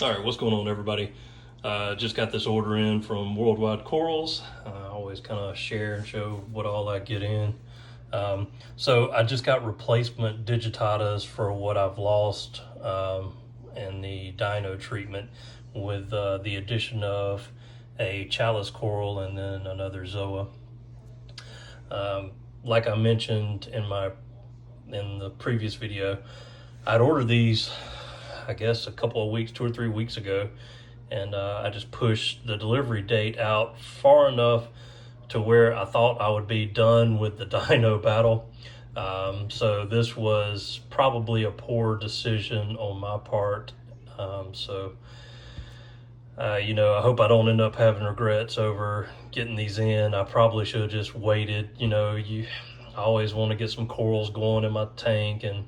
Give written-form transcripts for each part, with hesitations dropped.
All right, what's going on, everybody? Just got this order in from Worldwide Corals. I always kind of share and show what all I get in. So I just got replacement Digitatas for what I've lost and the dino treatment with the addition of a Chalice coral and then another zoa. Like I mentioned in the previous video, I'd ordered these, I guess, a couple of weeks, 2 or 3 weeks ago, and I just pushed the delivery date out far enough to where I thought I would be done with the dino battle. So this was probably a poor decision on my part. I hope I don't end up having regrets over getting these in. I probably should have just waited. I always want to get some corals going in my tank, and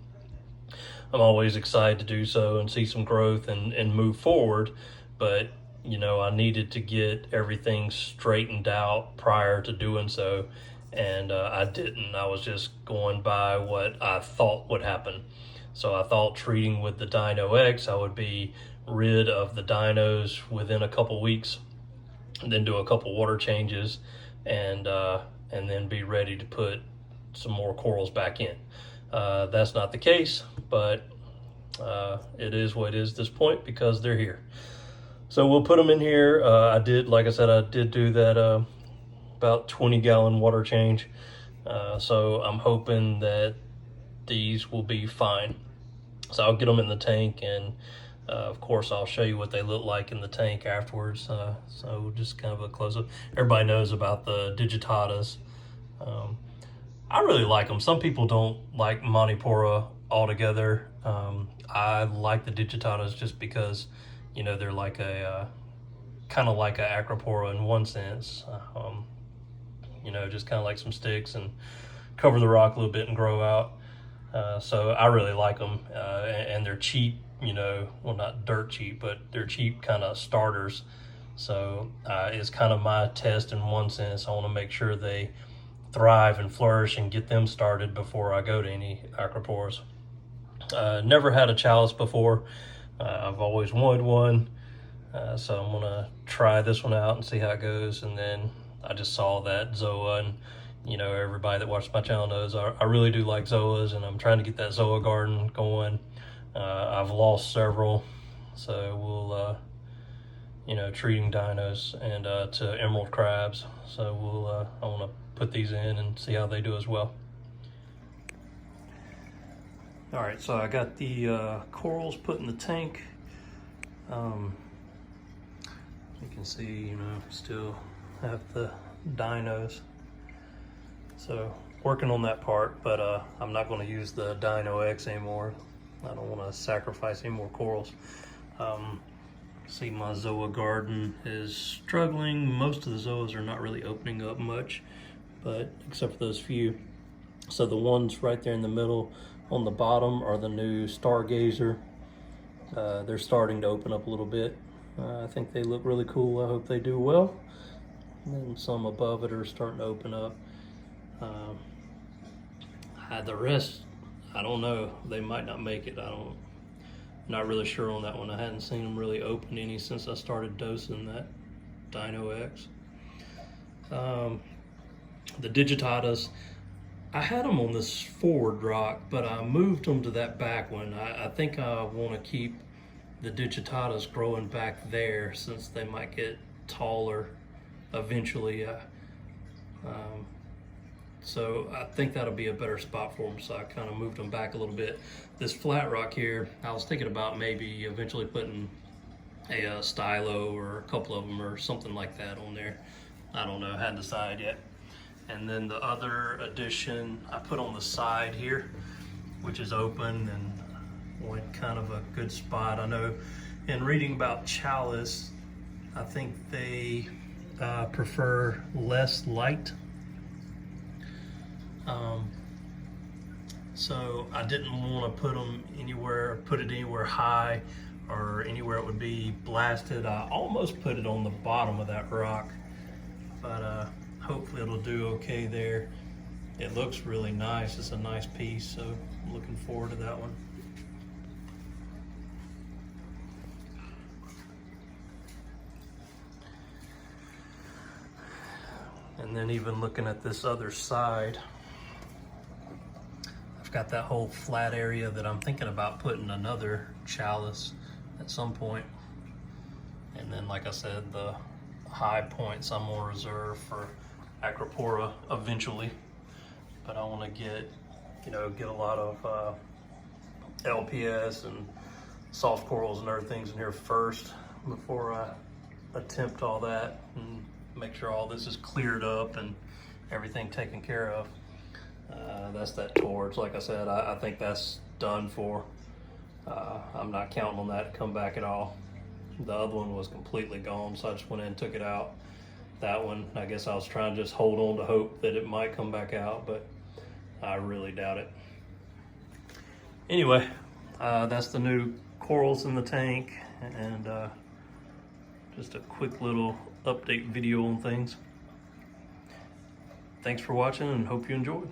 I'm always excited to do so and see some growth and move forward. But, I needed to get everything straightened out prior to doing so. And I didn't. I was just going by what I thought would happen. So I thought treating with the Dino X, I would be rid of the dinos within a couple weeks, and then do a couple water changes, and then be ready to put some more corals back in. That's not the case, but it is what it is at this point because they're here. So we'll put them in here. Like I said, I did do that about 20-gallon water change. So I'm hoping that these will be fine. So I'll get them in the tank, and of course I'll show you what they look like in the tank afterwards. So just kind of a close-up. Everybody knows about the Digitatas. I really like them. Some people don't like Montipora altogether. I like the Digitatas just because, they're like a kind of like a Acropora in one sense. Just kind of like some sticks and cover the rock a little bit and grow out. So I really like them, and they're cheap. Well, not dirt cheap, but they're cheap kind of starters. So it's kind of my test in one sense. I want to make sure they thrive and flourish and get them started before I go to any Acroporas. Never had a Chalice before. I've always wanted one. So I'm gonna try this one out and see how it goes. And then I just saw that zoa, and everybody that watches my channel knows I really do like zoas, and I'm trying to get that zoa garden going. I've lost several, so we'll treating dinos and to emerald crabs. So I want to put these in and see how they do as well. All right, so I got the corals put in the tank. You can see, still have the dinos. So working on that part, but I'm not going to use the Dino X anymore. I don't want to sacrifice any more corals. See, my zoa garden is struggling. Most of the zoas are not really opening up much, but except for those few. So the ones right there in the middle on the bottom are the new Stargazer. They're starting to open up a little bit. I think they look really cool. I hope they do well. And then some above it are starting to open up. The rest, I don't know. They might not make it. Not really sure on that one. I hadn't seen them really open any since I started dosing that Dino X. The Digitatas, I had them on this forward rock, but I moved them to that back one. I think I want to keep the Digitatas growing back there since they might get taller eventually. So I think that'll be a better spot for them, so I kind of moved them back a little bit. This flat rock here, I was thinking about maybe eventually putting a stylo or a couple of them or something like that on there. I don't know, hadn't decided yet. And then the other addition I put on the side here, which is open and went kind of a good spot. I know in reading about Chalice, I think they prefer less light. So I didn't want to put it anywhere high or anywhere it would be blasted. I almost put it on the bottom of that rock, but hopefully it'll do okay there. It looks really nice. It's a nice piece, so I'm looking forward to that one. And then even looking at this other side, I've got that whole flat area that I'm thinking about putting another chalice at some point. And then, like I said, the high points I'm gonna reserve for Acropora eventually. But I want to get a lot of LPS and soft corals and other things in here first before I attempt all that, and make sure all this is cleared up and everything taken care of. That's that torch. Like I said, I think that's done for. I'm not counting on that to come back at all. The other one was completely gone, so I just went in and took it out. That one, I guess I was trying to just hold on to hope that it might come back out, but I really doubt it. Anyway, that's the new corals in the tank, and just a quick little update video on things. Thanks for watching, and hope you enjoyed.